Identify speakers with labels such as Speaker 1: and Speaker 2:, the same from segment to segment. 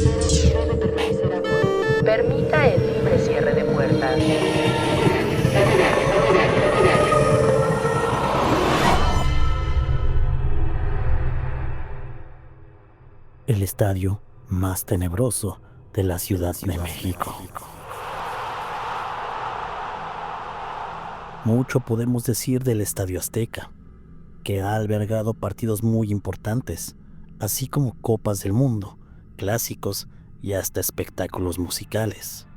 Speaker 1: Debe permanecer a bordo. Permita el libre cierre de puertas.
Speaker 2: El estadio más tenebroso de la Ciudad de México. Mucho podemos decir del Estadio Azteca, que ha albergado partidos muy importantes, así como Copas del Mundo, clásicos y hasta espectáculos musicales.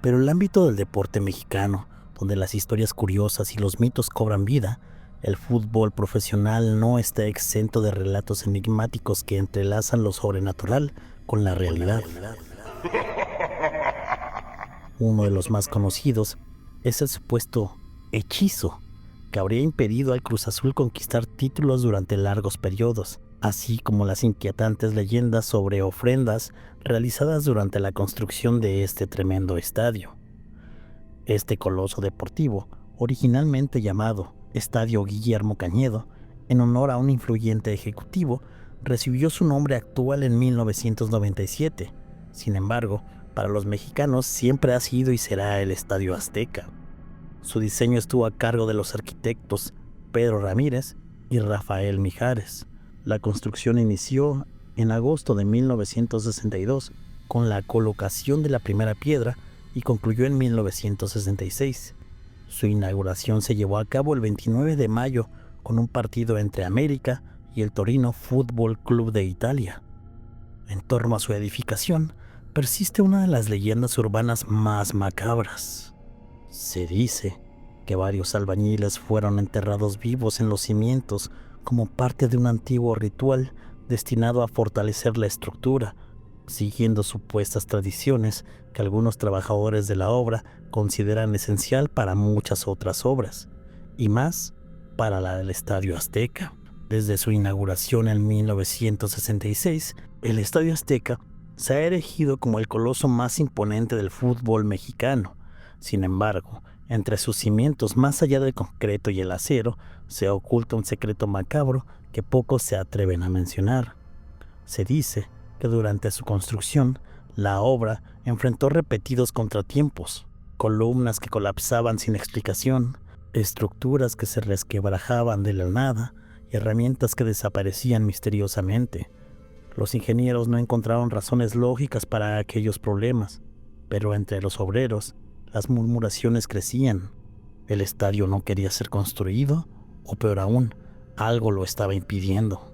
Speaker 2: Pero el ámbito del deporte mexicano, donde las historias curiosas y los mitos cobran vida, el fútbol profesional no está exento de relatos enigmáticos que entrelazan lo sobrenatural con la realidad. Uno de los más conocidos es el supuesto hechizo que habría impedido al Cruz Azul conquistar títulos durante largos periodos, así como las inquietantes leyendas sobre ofrendas realizadas durante la construcción de este tremendo estadio. Este coloso deportivo, originalmente llamado Estadio Guillermo Cañedo, en honor a un influyente ejecutivo, recibió su nombre actual en 1997. Sin embargo, para los mexicanos siempre ha sido y será el Estadio Azteca. Su diseño estuvo a cargo de los arquitectos Pedro Ramírez y Rafael Mijares. La construcción inició en agosto de 1962 con la colocación de la primera piedra y concluyó en 1966. Su inauguración se llevó a cabo el 29 de mayo con un partido entre América y el Torino Fútbol Club de Italia. En torno a su edificación persiste una de las leyendas urbanas más macabras. Se dice que varios albañiles fueron enterrados vivos en los cimientos como parte de un antiguo ritual destinado a fortalecer la estructura, siguiendo supuestas tradiciones que algunos trabajadores de la obra consideran esencial para muchas otras obras, y más para la del Estadio Azteca. Desde su inauguración en 1966, el Estadio Azteca se ha erigido como el coloso más imponente del fútbol mexicano. Sin embargo, entre sus cimientos, más allá del concreto y el acero, se oculta un secreto macabro que pocos se atreven a mencionar. Se dice que durante su construcción, la obra enfrentó repetidos contratiempos, columnas que colapsaban sin explicación, estructuras que se resquebrajaban de la nada y herramientas que desaparecían misteriosamente. Los ingenieros no encontraron razones lógicas para aquellos problemas, pero entre los obreros, las murmuraciones crecían. ¿El estadio no quería ser construido? O peor aún, algo lo estaba impidiendo.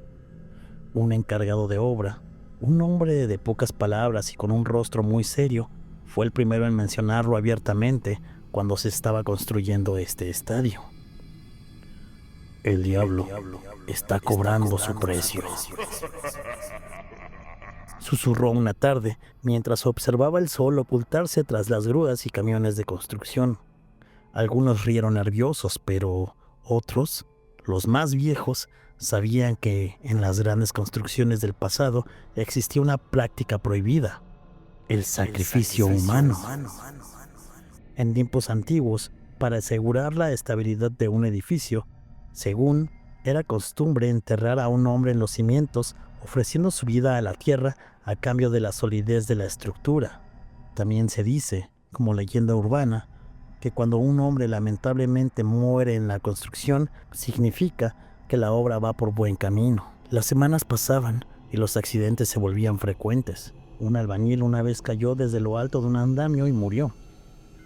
Speaker 2: Un encargado de obra, un hombre de pocas palabras y con un rostro muy serio, fue el primero en mencionarlo abiertamente cuando se estaba construyendo este estadio. El diablo está cobrando su precio, susurró una tarde mientras observaba el sol ocultarse tras las grúas y camiones de construcción. Algunos rieron nerviosos, pero otros, los más viejos, sabían que en las grandes construcciones del pasado existía una práctica prohibida: el sacrificio humano. En tiempos antiguos, para asegurar la estabilidad de un edificio, según era costumbre enterrar a un hombre en los cimientos, ofreciendo su vida a la tierra a cambio de la solidez de la estructura. También se dice, como leyenda urbana, que cuando un hombre lamentablemente muere en la construcción, significa que la obra va por buen camino. Las semanas pasaban y los accidentes se volvían frecuentes. Un albañil una vez cayó desde lo alto de un andamio y murió.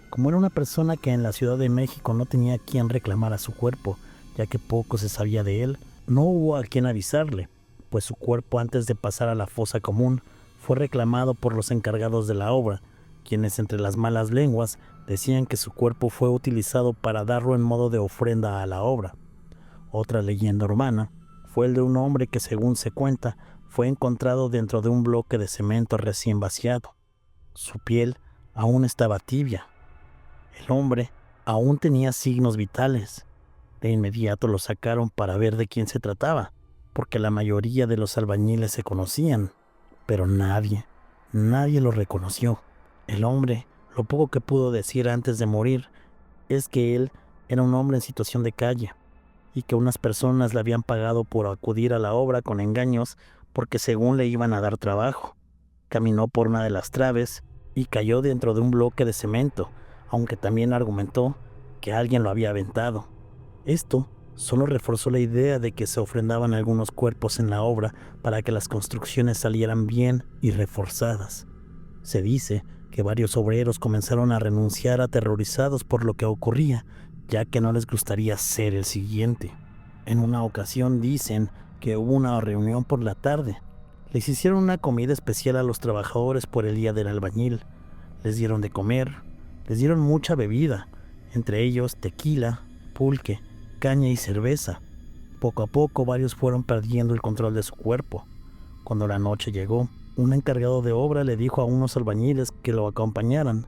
Speaker 2: Como era una persona que en la Ciudad de México no tenía a quien reclamara su cuerpo, ya que poco se sabía de él, no hubo a quien avisarle, pues su cuerpo, antes de pasar a la fosa común, fue reclamado por los encargados de la obra, quienes entre las malas lenguas decían que su cuerpo fue utilizado para darlo en modo de ofrenda a la obra. Otra leyenda urbana fue el de un hombre que, según se cuenta, fue encontrado dentro de un bloque de cemento recién vaciado. Su piel aún estaba tibia. El hombre aún tenía signos vitales. De inmediato lo sacaron para ver de quién se trataba, porque la mayoría de los albañiles se conocían, pero nadie lo reconoció. El hombre, lo poco que pudo decir antes de morir, es que él era un hombre en situación de calle, y que unas personas le habían pagado por acudir a la obra con engaños porque según le iban a dar trabajo. caminó por una de las traves y cayó dentro de un bloque de cemento, aunque también argumentó que alguien lo había aventado. Esto solo reforzó la idea de que se ofrendaban algunos cuerpos en la obra para que las construcciones salieran bien y reforzadas. Se dice que varios obreros comenzaron a renunciar aterrorizados por lo que ocurría, ya que no les gustaría ser el siguiente. En una ocasión dicen que hubo una reunión por la tarde. Les hicieron una comida especial a los trabajadores por el día del albañil. Les dieron de comer, les dieron mucha bebida, entre ellos tequila, pulque, caña y cerveza. Poco a poco varios fueron perdiendo el control de su cuerpo. Cuando la noche llegó, un encargado de obra le dijo a unos albañiles que lo acompañaran.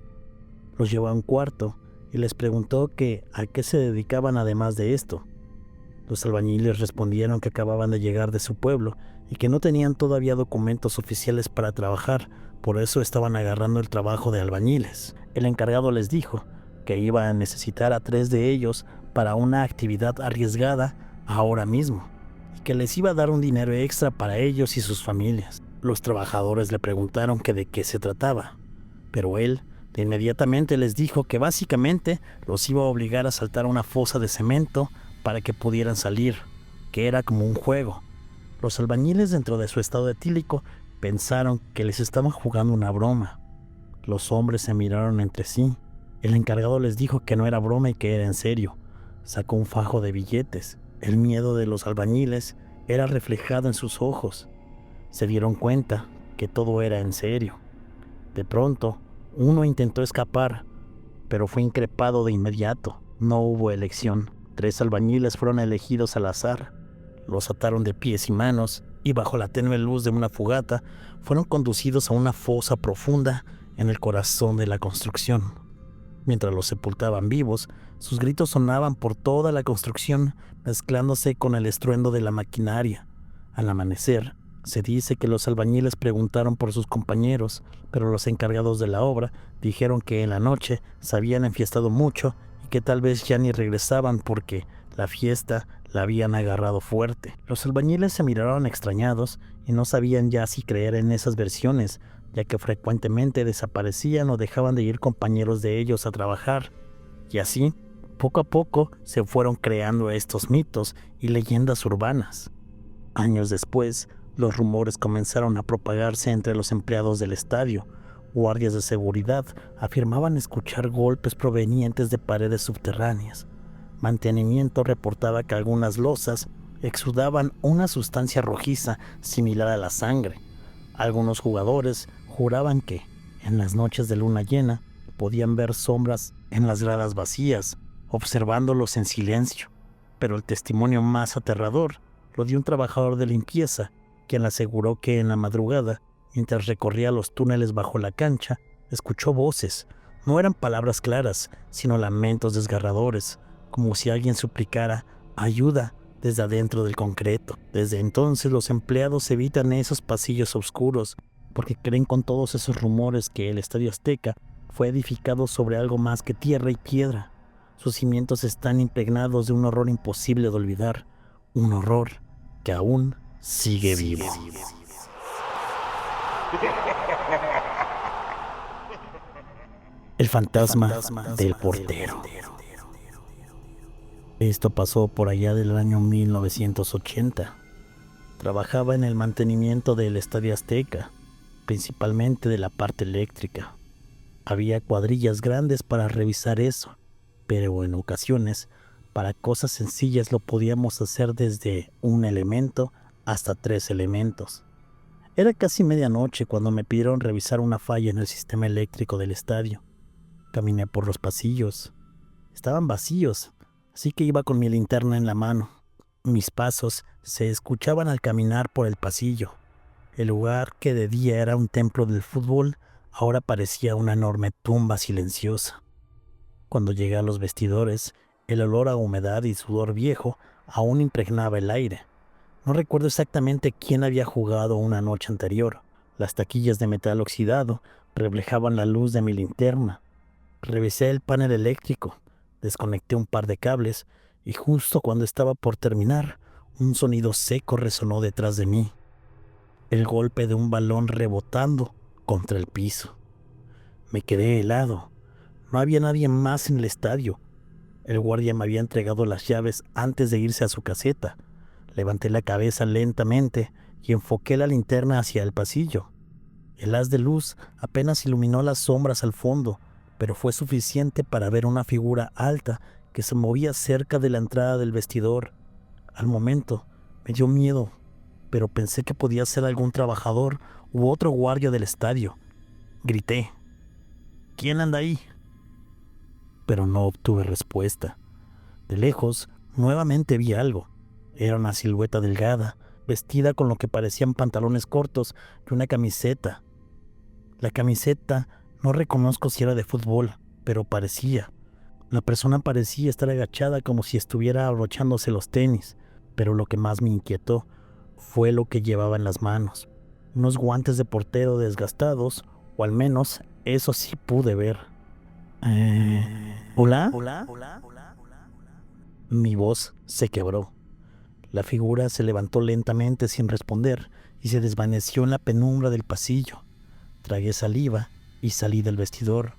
Speaker 2: Los llevó a un cuarto y les preguntó que a qué se dedicaban además de esto. Los albañiles respondieron que acababan de llegar de su pueblo y que no tenían todavía documentos oficiales para trabajar, por eso estaban agarrando el trabajo de albañiles. El encargado les dijo que iba a necesitar a 3 de ellos para una actividad arriesgada ahora mismo y que les iba a dar un dinero extra para ellos y sus familias. Los trabajadores le preguntaron que de qué se trataba, pero él de inmediatamente les dijo que básicamente los iba a obligar a saltar una fosa de cemento para que pudieran salir, que era como un juego. Los albañiles, dentro de su estado etílico, pensaron que les estaban jugando una broma. Los hombres se miraron entre sí. El encargado les dijo que no era broma y que era en serio. Sacó un fajo de billetes. El miedo de los albañiles era reflejado en sus ojos. Se dieron cuenta que todo era en serio. De pronto, uno intentó escapar, pero fue increpado de inmediato. No hubo elección. 3 albañiles fueron elegidos al azar. Los ataron de pies y manos y bajo la tenue luz de una fogata fueron conducidos a una fosa profunda en el corazón de la construcción. Mientras los sepultaban vivos, sus gritos sonaban por toda la construcción, mezclándose con el estruendo de la maquinaria. Al amanecer, se dice que los albañiles preguntaron por sus compañeros, pero los encargados de la obra dijeron que en la noche se habían enfiestado mucho y que tal vez ya ni regresaban porque la fiesta la habían agarrado fuerte. Los albañiles se miraron extrañados y no sabían ya si creer en esas versiones, ya que frecuentemente desaparecían o dejaban de ir compañeros de ellos a trabajar. Y así, poco a poco, se fueron creando estos mitos y leyendas urbanas. Años después, los rumores comenzaron a propagarse entre los empleados del estadio. Guardias de seguridad afirmaban escuchar golpes provenientes de paredes subterráneas. Mantenimiento reportaba que algunas losas exudaban una sustancia rojiza similar a la sangre. Algunos jugadores juraban que, en las noches de luna llena, podían ver sombras en las gradas vacías, observándolos en silencio. Pero el testimonio más aterrador lo dio un trabajador de limpieza, quien aseguró que en la madrugada, mientras recorría los túneles bajo la cancha, escuchó voces. No eran palabras claras, sino lamentos desgarradores, como si alguien suplicara ayuda desde adentro del concreto. Desde entonces los empleados evitan esos pasillos oscuros porque creen con todos esos rumores que el Estadio Azteca fue edificado sobre algo más que tierra y piedra. Sus cimientos están impregnados de un horror imposible de olvidar, un horror que aún sigue vivo. El fantasma del portero. Esto pasó por allá del año 1980. Trabajaba en el mantenimiento del Estadio Azteca, principalmente de la parte eléctrica. Había cuadrillas grandes para revisar eso, pero en ocasiones, para cosas sencillas lo podíamos hacer desde un elemento hasta 3 elementos. Era casi medianoche cuando me pidieron revisar una falla en el sistema eléctrico del estadio. Caminé por los pasillos. Estaban vacíos, así que iba con mi linterna en la mano. Mis pasos se escuchaban al caminar por el pasillo. El lugar que de día era un templo del fútbol, ahora parecía una enorme tumba silenciosa. Cuando llegué a los vestidores, el olor a humedad y sudor viejo aún impregnaba el aire. No recuerdo exactamente quién había jugado una noche anterior. Las taquillas de metal oxidado reflejaban la luz de mi linterna. Revisé el panel eléctrico, desconecté un par de cables y justo cuando estaba por terminar, un sonido seco resonó detrás de mí. El golpe de un balón rebotando contra el piso. Me quedé helado. No había nadie más en el estadio. El guardia me había entregado las llaves antes de irse a su caseta. Levanté la cabeza lentamente y enfoqué la linterna hacia el pasillo. El haz de luz apenas iluminó las sombras al fondo, pero fue suficiente para ver una figura alta que se movía cerca de la entrada del vestidor. Al momento me dio miedo, pero pensé que podía ser algún trabajador u otro guardia del estadio. Grité: ¿quién anda ahí? Pero no obtuve respuesta. De lejos, nuevamente vi algo. Era una silueta delgada, vestida con lo que parecían pantalones cortos y una camiseta. La camiseta no reconozco si era de fútbol, pero parecía. La persona parecía estar agachada como si estuviera abrochándose los tenis, pero lo que más me inquietó fue lo que llevaba en las manos. Unos guantes de portero desgastados, o al menos eso sí pude ver. ¿Hola? Mi voz se quebró. La figura se levantó lentamente sin responder y se desvaneció en la penumbra del pasillo. Tragué saliva y salí del vestidor,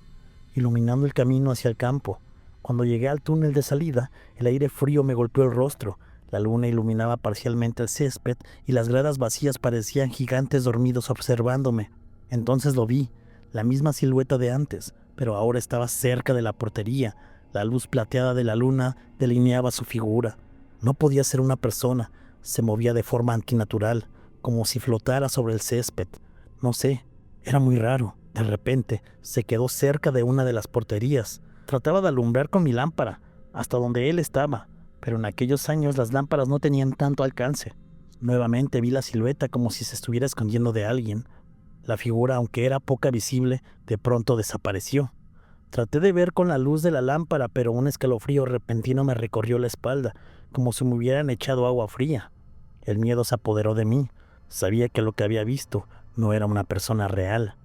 Speaker 2: iluminando el camino hacia el campo. Cuando llegué al túnel de salida, el aire frío me golpeó el rostro. La luna iluminaba parcialmente el césped y las gradas vacías parecían gigantes dormidos observándome. Entonces lo vi, la misma silueta de antes, pero ahora estaba cerca de la portería. La luz plateada de la luna delineaba su figura. No podía ser una persona, se movía de forma antinatural, como si flotara sobre el césped. No sé, era muy raro. De repente, se quedó cerca de una de las porterías. Trataba de alumbrar con mi lámpara, hasta donde él estaba, pero en aquellos años las lámparas no tenían tanto alcance. Nuevamente vi la silueta como si se estuviera escondiendo de alguien. La figura, aunque era poco visible, de pronto desapareció. Traté de ver con la luz de la lámpara, pero un escalofrío repentino me recorrió la espalda, como si me hubieran echado agua fría. El miedo se apoderó de mí. Sabía que lo que había visto no era una persona real.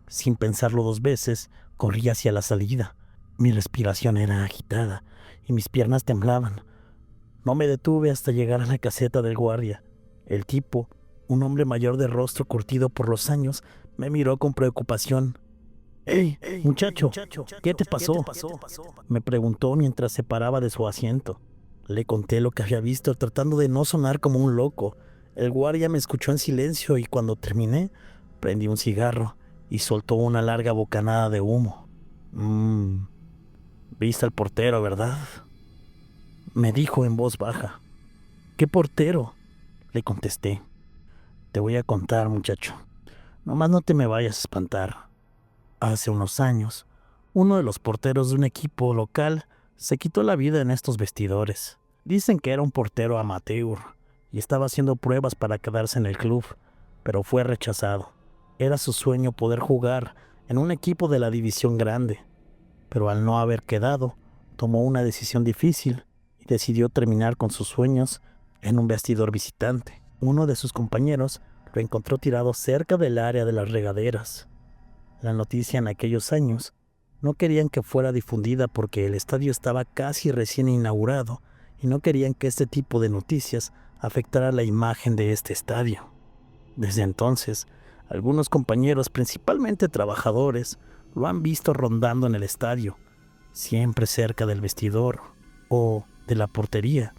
Speaker 2: Sin pensarlo dos veces, corrí hacia la salida. Mi respiración era agitada y mis piernas temblaban. No me detuve hasta llegar a la caseta del guardia. El tipo, un hombre mayor de rostro curtido por los años, me miró con preocupación. «¡Hey, muchacho! ¿Qué te pasó?», me preguntó mientras se paraba de su asiento. Le conté lo que había visto, tratando de no sonar como un loco. El guardia me escuchó en silencio y cuando terminé, prendí un cigarro y soltó una larga bocanada de humo. «Viste al portero, ¿verdad?», me dijo en voz baja. «¿Qué portero?», le contesté. «Te voy a contar, muchacho. Nomás no te me vayas a espantar. Hace unos años, uno de los porteros de un equipo local se quitó la vida en estos vestidores. Dicen que era un portero amateur y estaba haciendo pruebas para quedarse en el club, pero fue rechazado. Era su sueño poder jugar en un equipo de la división grande, pero al no haber quedado, tomó una decisión difícil y decidió terminar con sus sueños en un vestidor visitante. Uno de sus compañeros lo encontró tirado cerca del área de las regaderas. La noticia en aquellos años no querían que fuera difundida porque el estadio estaba casi recién inaugurado y no querían que este tipo de noticias afectara la imagen de este estadio. Desde entonces, algunos compañeros, principalmente trabajadores, lo han visto rondando en el estadio, siempre cerca del vestidor o de la portería.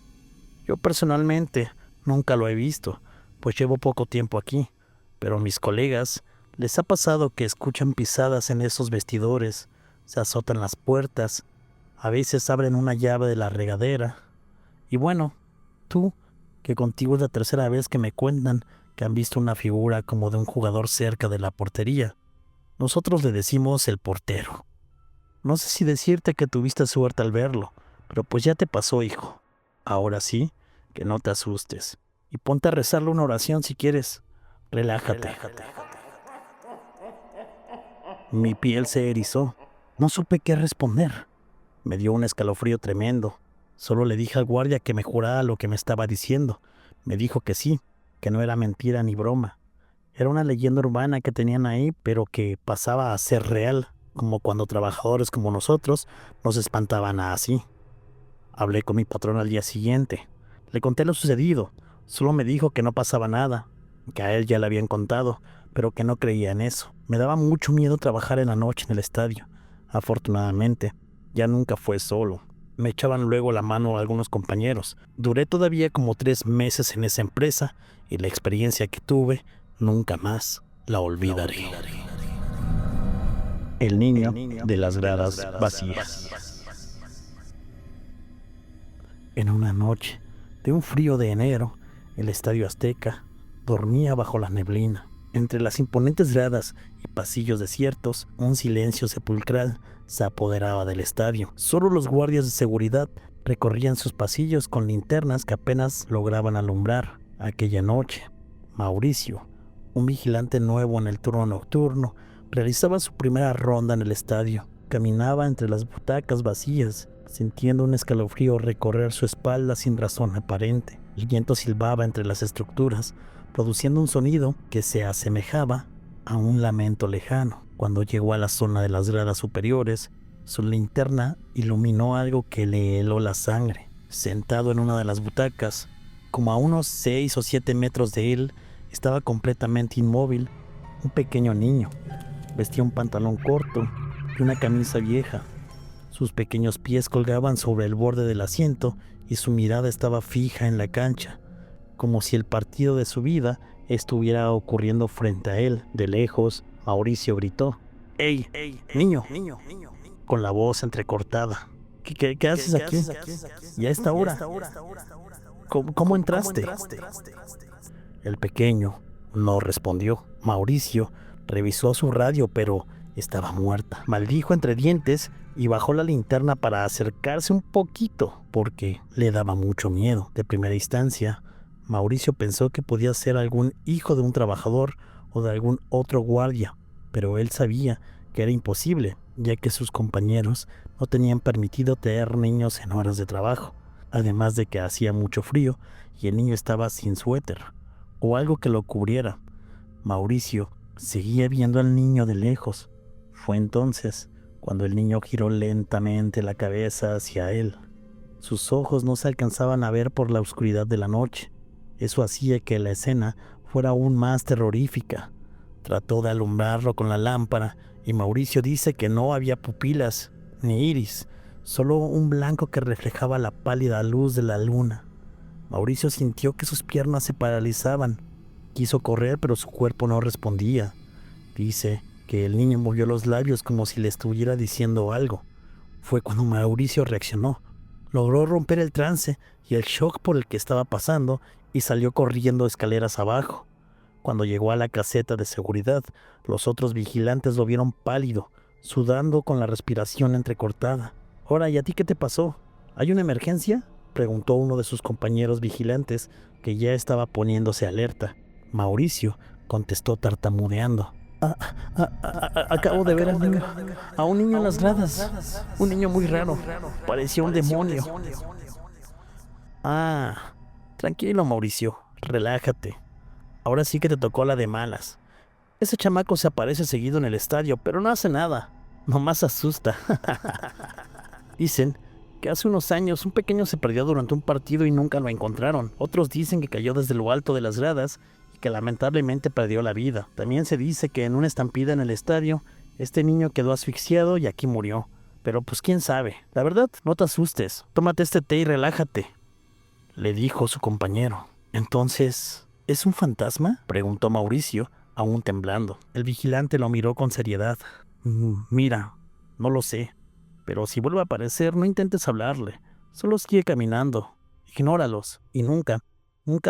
Speaker 2: Yo personalmente nunca lo he visto, pues llevo poco tiempo aquí, pero a mis colegas les ha pasado que escuchan pisadas en esos vestidores, se azotan las puertas, a veces abren una llave de la regadera. Y bueno, tú, que contigo es la tercera vez que me cuentan que han visto una figura como de un jugador cerca de la portería. Nosotros le decimos el portero. No sé si decirte que tuviste suerte al verlo, pero pues ya te pasó, hijo. Ahora sí, que no te asustes. Y ponte a rezarle una oración si quieres. Relájate. Mi piel se erizó. No supe qué responder. Me dio un escalofrío tremendo. Solo le dije al guardia que me jurara lo que me estaba diciendo. Me dijo que sí, que no era mentira ni broma. Era una leyenda urbana que tenían ahí, pero que pasaba a ser real, como cuando trabajadores como nosotros nos espantaban así. Hablé con mi patrón al día siguiente. Le conté lo sucedido. Solo me dijo que no pasaba nada, que a él ya le habían contado, pero que no creía en eso. Me daba mucho miedo trabajar en la noche en el estadio. Afortunadamente, ya nunca fue solo. Me echaban luego la mano algunos compañeros. Duré todavía como 3 meses en esa empresa y la experiencia que tuve nunca más la olvidaré. El niño de las gradas vacías. En una noche de un frío de enero, el Estadio Azteca dormía bajo la neblina. Entre las imponentes gradas y pasillos desiertos, un silencio sepulcral se apoderaba del estadio. Solo los guardias de seguridad recorrían sus pasillos con linternas que apenas lograban alumbrar. Aquella noche, Mauricio, un vigilante nuevo en el turno nocturno, realizaba su primera ronda en el estadio. Caminaba entre las butacas vacías, sintiendo un escalofrío recorrer su espalda sin razón aparente. El viento silbaba entre las estructuras, produciendo un sonido que se asemejaba a un lamento lejano. Cuando llegó a la zona de las gradas superiores, su linterna iluminó algo que le heló la sangre. Sentado en una de las butacas, como a unos 6 o 7 metros de él, estaba completamente inmóvil un pequeño niño. Vestía un pantalón corto y una camisa vieja. Sus pequeños pies colgaban sobre el borde del asiento y su mirada estaba fija en la cancha, como si el partido de su vida estuviera ocurriendo frente a él. De lejos, Mauricio gritó: ¡Ey, niño! Con la voz entrecortada. ¿Qué haces aquí? Ya a esta hora. ¿Cómo entraste? El pequeño no respondió. Mauricio revisó su radio, pero estaba muerta. Maldijo entre dientes y bajó la linterna para acercarse un poquito, porque le daba mucho miedo. De primera instancia, Mauricio pensó que podía ser algún hijo de un trabajador o de algún otro guardia, pero él sabía que era imposible, ya que sus compañeros no tenían permitido tener niños en horas de trabajo, además de que hacía mucho frío y el niño estaba sin suéter o algo que lo cubriera. Mauricio seguía viendo al niño de lejos. Fue entonces cuando el niño giró lentamente la cabeza hacia él. Sus ojos no se alcanzaban a ver por la oscuridad de la noche. Eso hacía que la escena fuera aún más terrorífica. Trató de alumbrarlo con la lámpara y Mauricio dice que no había pupilas ni iris, solo un blanco que reflejaba la pálida luz de la luna. Mauricio sintió que sus piernas se paralizaban. Quiso correr, pero su cuerpo no respondía. Dice que el niño movió los labios como si le estuviera diciendo algo. Fue cuando Mauricio reaccionó. Logró romper el trance y el shock por el que estaba pasando y salió corriendo escaleras abajo. Cuando llegó a la caseta de seguridad, los otros vigilantes lo vieron pálido, sudando con la respiración entrecortada. «Ahora, ¿y a ti qué te pasó? ¿Hay una emergencia?», preguntó uno de sus compañeros vigilantes, que ya estaba poniéndose alerta. Mauricio contestó tartamudeando: Acabo de ver a un niño en las gradas. Un niño muy raro. Parecía un demonio. Tranquilo, Mauricio. Relájate. Ahora sí que te tocó la de malas. Ese chamaco se aparece seguido en el estadio, pero no hace nada. Nomás asusta. Dicen que hace unos años un pequeño se perdió durante un partido y nunca lo encontraron. Otros dicen que cayó desde lo alto de las gradas y que lamentablemente perdió la vida. También se dice que en una estampida en el estadio, este niño quedó asfixiado y aquí murió. Pero pues quién sabe. La verdad, no te asustes. Tómate este té y relájate, le dijo su compañero. Entonces, ¿es un fantasma?, preguntó Mauricio, aún temblando. El vigilante lo miró con seriedad. Mira, no lo sé, pero si vuelve a aparecer, no intentes hablarle. Solo sigue caminando. Ignóralos y nunca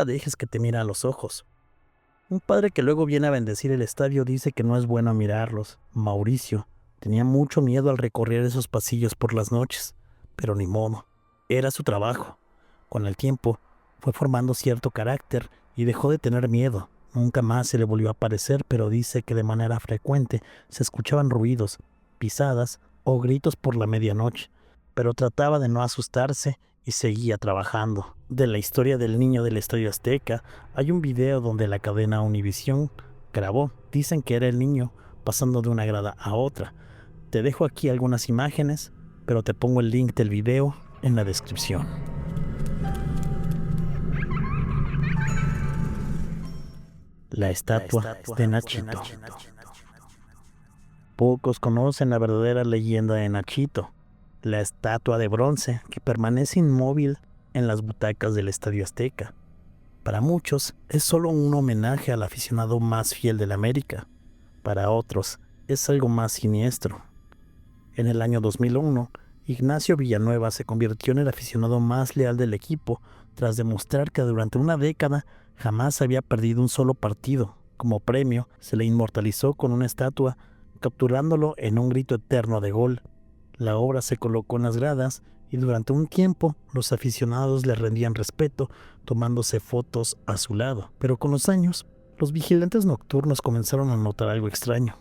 Speaker 2: dejes que te mire a los ojos. Un padre que luego viene a bendecir el estadio dice que no es bueno mirarlos. Mauricio tenía mucho miedo al recorrer esos pasillos por las noches, pero ni modo. Era su trabajo. Con el tiempo, fue formando cierto carácter y dejó de tener miedo. Nunca más se le volvió a aparecer, pero dice que de manera frecuente se escuchaban ruidos, pisadas o gritos por la medianoche, pero trataba de no asustarse y seguía trabajando. De la historia del niño del Estadio Azteca, hay un video donde la cadena Univisión grabó. Dicen que era el niño pasando de una grada a otra. Te dejo aquí algunas imágenes, pero te pongo el link del video en la descripción. La estatua de Nachito. Pocos conocen la verdadera leyenda de Nachito, la estatua de bronce que permanece inmóvil en las butacas del Estadio Azteca. Para muchos es solo un homenaje al aficionado más fiel de la América. Para otros es algo más siniestro. En el año 2001, Ignacio Villanueva se convirtió en el aficionado más leal del equipo tras demostrar que durante una década jamás había perdido un solo partido. Como premio, se le inmortalizó con una estatua, capturándolo en un grito eterno de gol. La obra se colocó en las gradas y durante un tiempo los aficionados le rendían respeto tomándose fotos a su lado. Pero con los años, los vigilantes nocturnos comenzaron a notar algo extraño.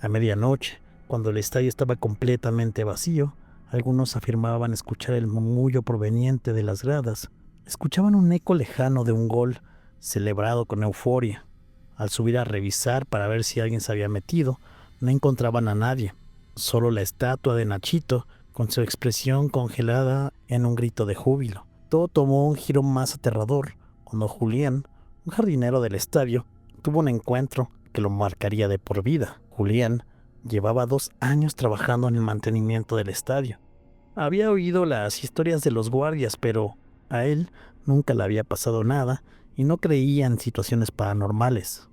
Speaker 2: A medianoche, cuando el estadio estaba completamente vacío, algunos afirmaban escuchar el murmullo proveniente de las gradas. Escuchaban un eco lejano de un gol celebrado con euforia. Al subir a revisar para ver si alguien se había metido, no encontraban a nadie, solo la estatua de Nachito con su expresión congelada en un grito de júbilo. Todo tomó un giro más aterrador cuando Julián, un jardinero del estadio, tuvo un encuentro que lo marcaría de por vida. Julián llevaba 2 años trabajando en el mantenimiento del estadio. Había oído las historias de los guardias, pero a él nunca le había pasado nada y no creía en situaciones paranormales.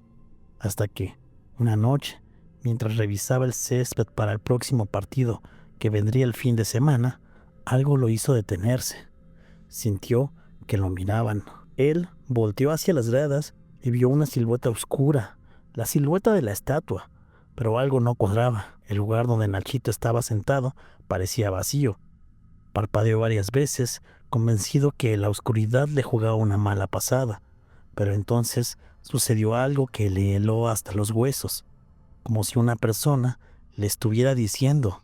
Speaker 2: Hasta que, una noche, mientras revisaba el césped para el próximo partido que vendría el fin de semana, algo lo hizo detenerse. Sintió que lo miraban. Él volteó hacia las gradas y vio una silueta oscura, la silueta de la estatua, pero algo no cuadraba. El lugar donde Nachito estaba sentado parecía vacío. Parpadeó varias veces, convencido que la oscuridad le jugaba una mala pasada, pero entonces sucedió algo que le heló hasta los huesos, como si una persona le estuviera diciendo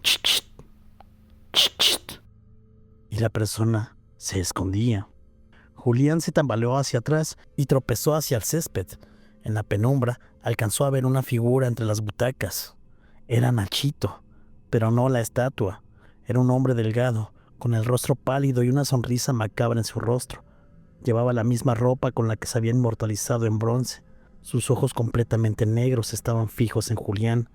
Speaker 2: "Ch, ch, ch, ch", y la persona se escondía. Julián se tambaleó hacia atrás y tropezó hacia el césped. En la penumbra alcanzó a ver una figura entre las butacas. Era Nachito, pero no la estatua. Era un hombre delgado, con el rostro pálido y una sonrisa macabra en su rostro. Llevaba la misma ropa con la que se había inmortalizado en bronce. Sus ojos completamente negros estaban fijos en Julián.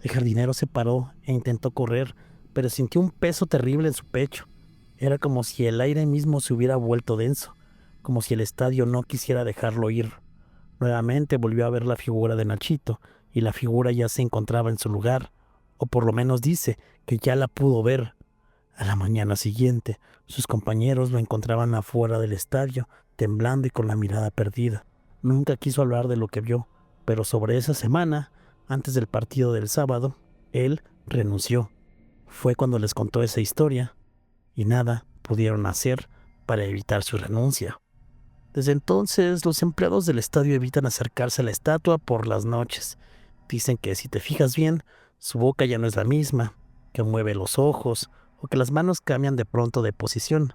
Speaker 2: El jardinero se paró e intentó correr, pero sintió un peso terrible en su pecho. Era como si el aire mismo se hubiera vuelto denso, como si el estadio no quisiera dejarlo ir. Nuevamente volvió a ver la figura de Nachito, y la figura ya se encontraba en su lugar, o por lo menos dice que ya la pudo ver. A la mañana siguiente, sus compañeros lo encontraban afuera del estadio, temblando y con la mirada perdida. Nunca quiso hablar de lo que vio, pero sobre esa semana, antes del partido del sábado, él renunció. Fue cuando les contó esa historia, y nada pudieron hacer para evitar su renuncia. Desde entonces, los empleados del estadio evitan acercarse a la estatua por las noches. Dicen que si te fijas bien, su boca ya no es la misma, que mueve los ojos, o que las manos cambian de pronto de posición,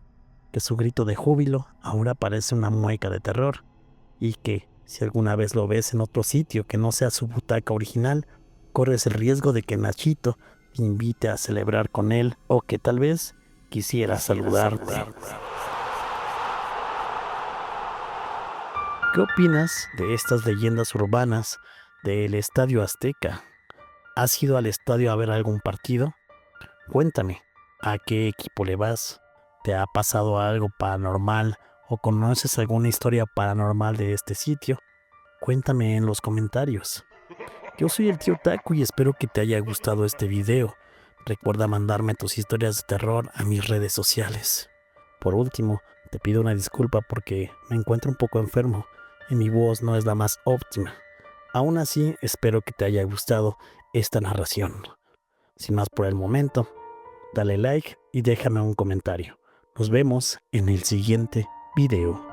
Speaker 2: que su grito de júbilo ahora parece una mueca de terror, y que, si alguna vez lo ves en otro sitio que no sea su butaca original, corres el riesgo de que Nachito te invite a celebrar con él, o que tal vez quisiera saludarte. ¿Qué opinas de estas leyendas urbanas del Estadio Azteca? ¿Has ido al estadio a ver algún partido? Cuéntame, ¿a qué equipo le vas? ¿Te ha pasado algo paranormal o conoces alguna historia paranormal de este sitio? Cuéntame en los comentarios. Yo soy el tío Taku y espero que te haya gustado este video. Recuerda mandarme tus historias de terror a mis redes sociales. Por último, te pido una disculpa porque me encuentro un poco enfermo y mi voz no es la más óptima. Aún así, espero que te haya gustado esta narración. Sin más por el momento, dale like y déjame un comentario. Nos vemos en el siguiente video.